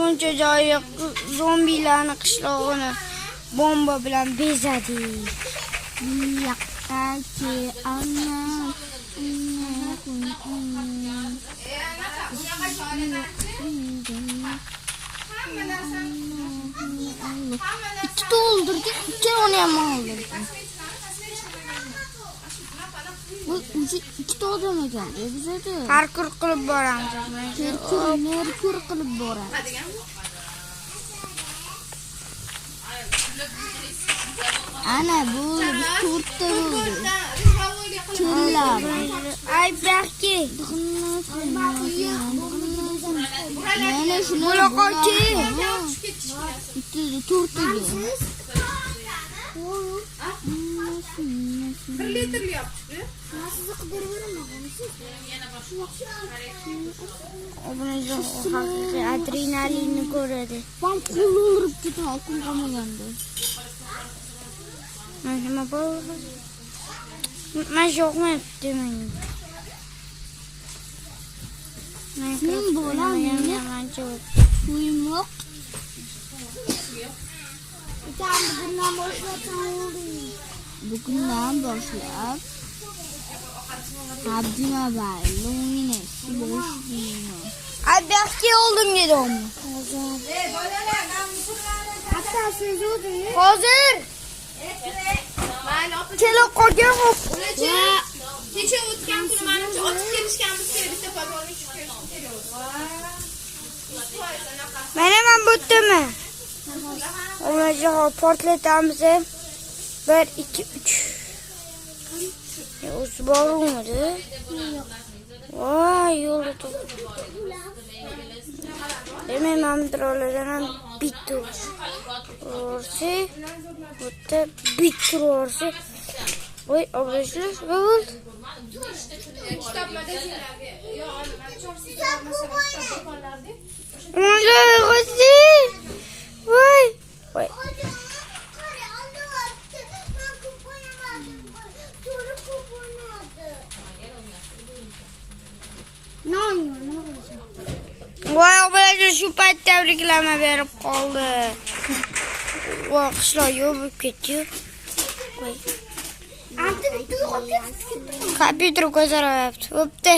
shuncha joyi zombilarni qishlog'ini bomba bilan bezadi. Yoqqaki anam. İki doldurdu, iki onu ham oldirdi. Bu ikki doldurmagan, bizada. Parkur qilib boramiz. Parkur qilib boramiz. Ana bu to'rtta bo'ldi. Kellar. Ay baxki. Mana shuni qo'ychi. To'rtta. 1 litr yaptı. Sizni qidirib bermagansiz. Obunajon haqiqiy adrenalinni ko'radi. Ben qo'lni urib ketdim, oqim qolmaganda. Nima bo'ldi? Men yo'qmayapti menga. Men bo'laman. Uyumoq. Bugundan boshlab PUBG Mobile o'ynashni boshlayman. Ay baxtga oldim dedim. Hatta siz o'zingiz Hozir kela qolgan Kecha o'tgan kuni menimcha otib kelishganmiz kerak, bitta polvonni kerak. Mana men bo'tdimi? Obunajon portlatamiz. 1 2 3. O'zi bormadi. Voy, yo'lda turibdi. Demak, men birolardan ham bitta ursa, bitta bitta ursa. Voy, obunajon, nima bo'ldi? Kitob magazinlarga, yo, men chorsiga masalan kitob do'konlarida. Voy, voy. Voy, obunajon shu payt tabriklama berib qoldi. Voy, qishloq yo'q ketdi. Voy. Anti bitta Kompyuter ko'taryapti. Bo'pti.